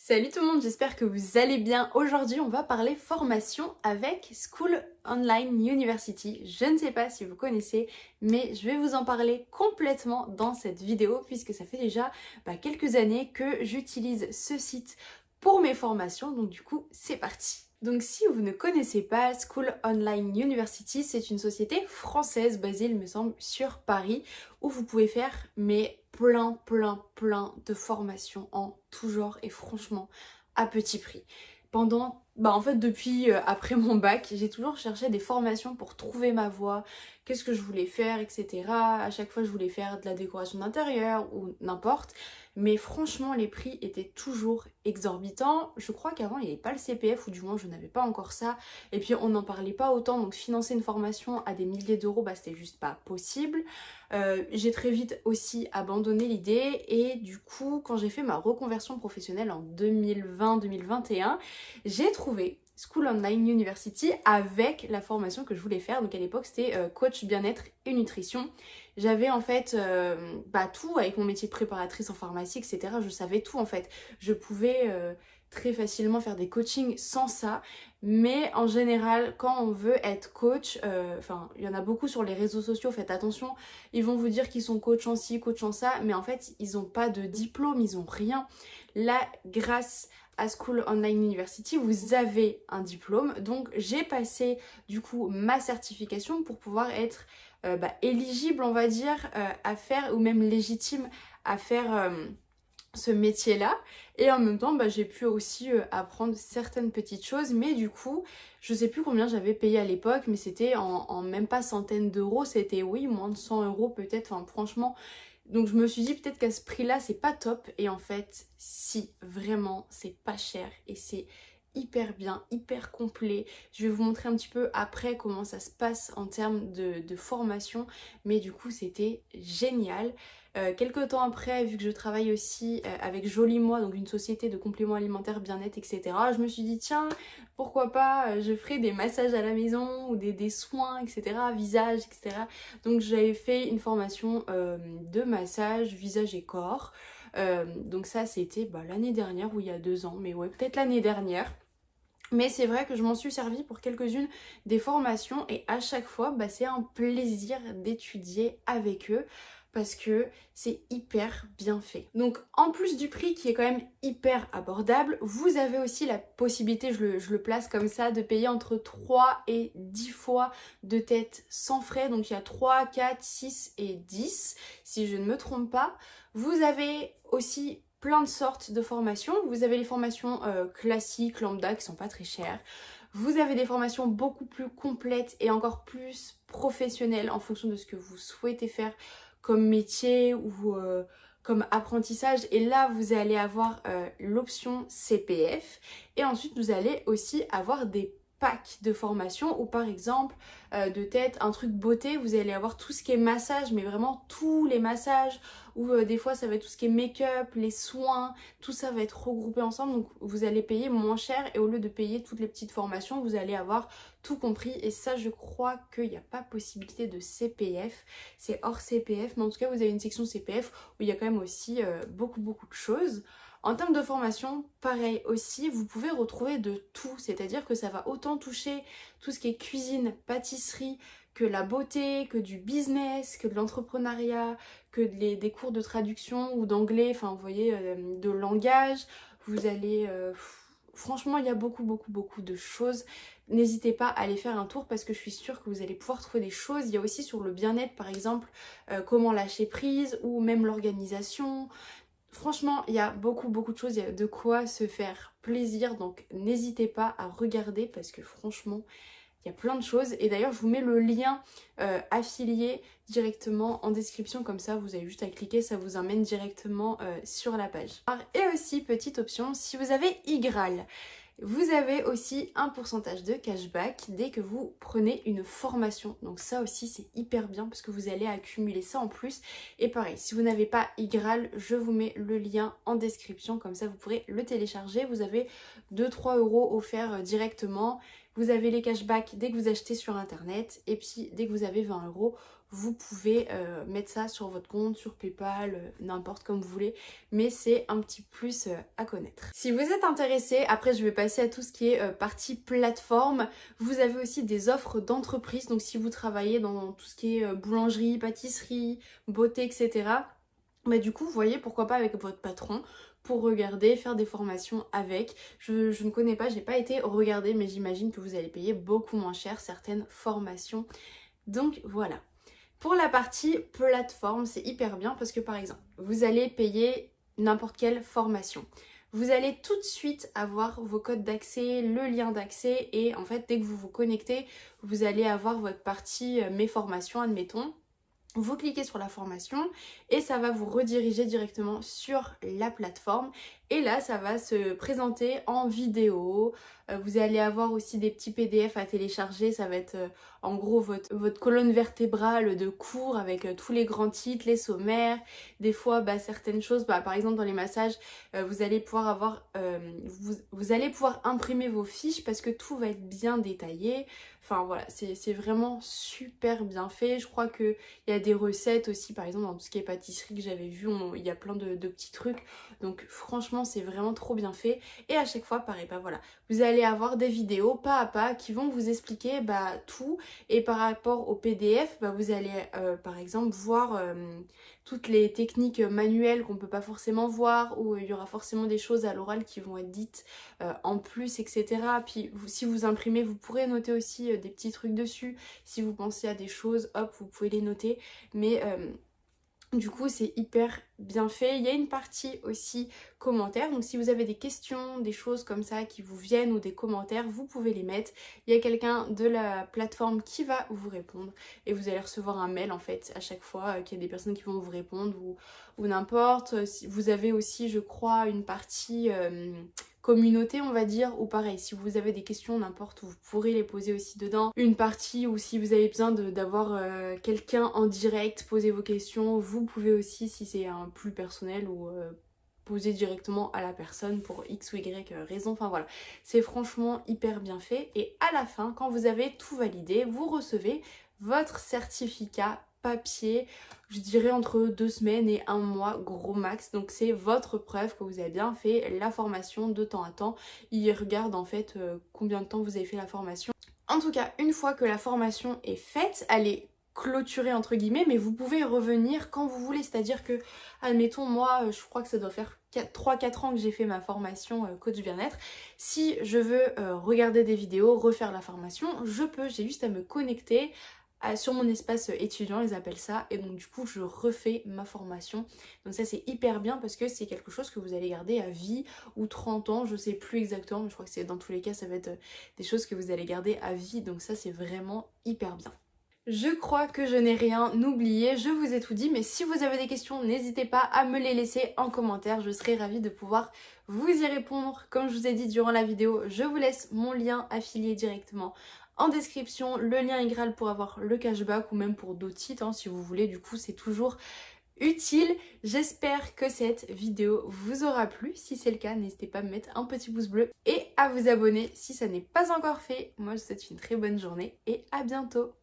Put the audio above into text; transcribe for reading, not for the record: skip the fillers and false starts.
Salut tout le monde, j'espère que vous allez bien. Aujourd'hui, on va parler formation avec School Online University. Je ne sais pas si vous connaissez, mais je vais vous en parler complètement dans cette vidéo puisque ça fait déjà quelques années que j'utilise ce site pour mes formations. Donc du coup, c'est parti. Donc si vous ne connaissez pas School Online University, c'est une société française basée, il me semble, sur Paris où vous pouvez faire plein de formations en tout genre et franchement à petit prix. Depuis après mon bac, j'ai toujours cherché des formations pour trouver ma voie, qu'est-ce que je voulais faire, etc. À chaque fois, je voulais faire de la décoration d'intérieur ou n'importe. Mais franchement, les prix étaient toujours exorbitants. Je crois qu'avant, il n'y avait pas le CPF, ou du moins, je n'avais pas encore ça. Et puis, on n'en parlait pas autant. Donc, financer une formation à des milliers d'euros, c'était juste pas possible. J'ai très vite aussi abandonné l'idée. Et du coup, quand j'ai fait ma reconversion professionnelle en 2020-2021, j'ai trouvé School Online University avec la formation que je voulais faire. Donc à l'époque c'était coach bien-être et nutrition. J'avais en fait tout avec mon métier de préparatrice en pharmacie, etc. Je savais tout en fait. Je pouvais très facilement faire des coachings sans ça. Mais en général, quand on veut être coach, il y en a beaucoup sur les réseaux sociaux, faites attention. Ils vont vous dire qu'ils sont coach en ci, coach en ça, mais en fait, ils n'ont pas de diplôme, ils n'ont rien. Là, grâce à School Online University, vous avez un diplôme. Donc j'ai passé du coup ma certification pour pouvoir être éligible, on va dire, à faire, ou même légitime à faire ce métier-là. Et en même temps, j'ai pu aussi apprendre certaines petites choses. Mais du coup, je sais plus combien j'avais payé à l'époque, mais c'était en même pas centaines d'euros. C'était, oui, moins de 100 euros peut-être. Enfin, franchement... Donc je me suis dit peut-être qu'à ce prix-là, c'est pas top. Et en fait, si, vraiment, c'est pas cher et c'est hyper bien, hyper complet. Je vais vous montrer un petit peu après comment ça se passe en termes de formation. Mais du coup, c'était génial. Quelques temps après, vu que je travaille aussi avec Joli Moi, donc une société de compléments alimentaires, bien-être, etc., je me suis dit, tiens, pourquoi pas, je ferai des massages à la maison ou des soins, etc., visage, etc. Donc j'avais fait une formation de massage, visage et corps. Donc ça, c'était l'année dernière ou il y a 2 ans, mais ouais, peut-être l'année dernière. Mais c'est vrai que je m'en suis servie pour quelques-unes des formations et à chaque fois, c'est un plaisir d'étudier avec eux parce que c'est hyper bien fait. Donc en plus du prix qui est quand même hyper abordable, vous avez aussi la possibilité, je le place comme ça, de payer entre 3 et 10 fois de tête sans frais. Donc il y a 3, 4, 6 et 10 si je ne me trompe pas. Vous avez aussi plein de sortes de formations. Vous avez les formations classiques, lambda, qui sont pas très chères. Vous avez des formations beaucoup plus complètes et encore plus professionnelles en fonction de ce que vous souhaitez faire comme métier ou comme apprentissage. Et là, vous allez avoir l'option CPF. Et ensuite, vous allez aussi avoir des packs de formation où par exemple de tête un truc beauté, vous allez avoir tout ce qui est massage, mais vraiment tous les massages, ou des fois ça va être tout ce qui est make-up, les soins, tout ça va être regroupé ensemble. Donc vous allez payer moins cher et au lieu de payer toutes les petites formations, vous allez avoir tout compris. Et ça, je crois qu'il n'y a pas possibilité de CPF, c'est hors CPF, mais en tout cas vous avez une section CPF où il y a quand même aussi beaucoup de choses. En termes de formation, pareil aussi, vous pouvez retrouver de tout, c'est-à-dire que ça va autant toucher tout ce qui est cuisine, pâtisserie, que la beauté, que du business, que de l'entrepreneuriat, que des cours de traduction ou d'anglais, enfin vous voyez, de langage. Vous allez... franchement, il y a beaucoup de choses. N'hésitez pas à aller faire un tour parce que je suis sûre que vous allez pouvoir trouver des choses. Il y a aussi sur le bien-être, par exemple, comment lâcher prise ou même l'organisation. Franchement, il y a beaucoup de choses, il y a de quoi se faire plaisir, donc n'hésitez pas à regarder parce que franchement, il y a plein de choses. Et d'ailleurs, je vous mets le lien affilié directement en description, comme ça vous avez juste à cliquer, ça vous emmène directement sur la page. Et aussi, petite option, si vous avez iGraal, vous avez aussi un pourcentage de cashback dès que vous prenez une formation. Donc ça aussi c'est hyper bien parce que vous allez accumuler ça en plus. Et pareil, si vous n'avez pas iGraal, je vous mets le lien en description. Comme ça vous pourrez le télécharger. Vous avez 2-3 € offerts directement. Vous avez les cashbacks dès que vous achetez sur internet et puis dès que vous avez 20 euros, vous pouvez mettre ça sur votre compte, sur PayPal, n'importe comme vous voulez, mais c'est un petit plus à connaître. Si vous êtes intéressé, après je vais passer à tout ce qui est partie plateforme, vous avez aussi des offres d'entreprise, donc si vous travaillez dans tout ce qui est boulangerie, pâtisserie, beauté, etc., bah du coup vous voyez pourquoi pas avec votre patron pour regarder, faire des formations avec. Je ne connais pas, j'ai pas été regarder, mais j'imagine que vous allez payer beaucoup moins cher certaines formations. Donc voilà. Pour la partie plateforme, c'est hyper bien parce que par exemple, vous allez payer n'importe quelle formation. Vous allez tout de suite avoir vos codes d'accès, le lien d'accès et en fait dès que vous vous connectez, vous allez avoir votre partie mes formations, admettons. Vous cliquez sur la formation et ça va vous rediriger directement sur la plateforme et là ça va se présenter en vidéo. Vous allez avoir aussi des petits PDF à télécharger, ça va être en gros votre colonne vertébrale de cours avec tous les grands titres, les sommaires, des fois certaines choses, par exemple dans les massages vous allez pouvoir avoir vous allez pouvoir imprimer vos fiches parce que tout va être bien détaillé. Enfin voilà, c'est vraiment super bien fait. Je crois qu'il y a des recettes aussi, par exemple dans tout ce qui est pâtisserie que j'avais vu, il y a plein de petits trucs. Donc franchement c'est vraiment trop bien fait. Et à chaque fois pareil, voilà, vous allez avoir des vidéos pas à pas qui vont vous expliquer tout. Et par rapport au PDF, vous allez par exemple voir toutes les techniques manuelles qu'on peut pas forcément voir, où il y aura forcément des choses à l'oral qui vont être dites en plus, etc. Puis si vous imprimez, vous pourrez noter aussi des petits trucs dessus. Si vous pensez à des choses, hop, vous pouvez les noter. Mais du coup c'est hyper bien fait. Il y a une partie aussi commentaires, donc si vous avez des questions, des choses comme ça qui vous viennent ou des commentaires, vous pouvez les mettre. Il y a quelqu'un de la plateforme qui va vous répondre et vous allez recevoir un mail en fait à chaque fois qu'il y a des personnes qui vont vous répondre ou n'importe. Vous avez aussi je crois une partie communauté on va dire, ou pareil si vous avez des questions n'importe, vous pourrez les poser aussi dedans. Une partie où si vous avez besoin d'avoir quelqu'un en direct poser vos questions, vous pouvez aussi, si c'est un plus personnel, ou poser directement à la personne pour x ou y raison. Enfin voilà, c'est franchement hyper bien fait. Et à la fin, quand vous avez tout validé, vous recevez votre certificat papier, je dirais entre 2 semaines et 1 mois gros max. Donc c'est votre preuve que vous avez bien fait la formation de temps à temps. Ils regardent en fait combien de temps vous avez fait la formation. En tout cas, une fois que la formation est faite, elle est clôturée entre guillemets, mais vous pouvez revenir quand vous voulez. C'est-à-dire que, admettons, moi je crois que ça doit faire 3-4 ans que j'ai fait ma formation coach bien-être. Si je veux regarder des vidéos, refaire la formation, je peux, j'ai juste à me connecter sur mon espace étudiant, ils appellent ça, et donc du coup je refais ma formation. Donc ça c'est hyper bien parce que c'est quelque chose que vous allez garder à vie, ou 30 ans, je sais plus exactement, mais je crois que c'est dans tous les cas ça va être des choses que vous allez garder à vie, donc ça c'est vraiment hyper bien. Je crois que je n'ai rien oublié, je vous ai tout dit, mais si vous avez des questions, n'hésitez pas à me les laisser en commentaire, je serai ravie de pouvoir vous y répondre. Comme je vous ai dit durant la vidéo, je vous laisse mon lien affilié directement en description, le lien est Graal pour avoir le cashback ou même pour d'autres sites si vous voulez, du coup c'est toujours utile. J'espère que cette vidéo vous aura plu. Si c'est le cas, n'hésitez pas à me mettre un petit pouce bleu et à vous abonner si ça n'est pas encore fait. Moi je vous souhaite une très bonne journée et à bientôt.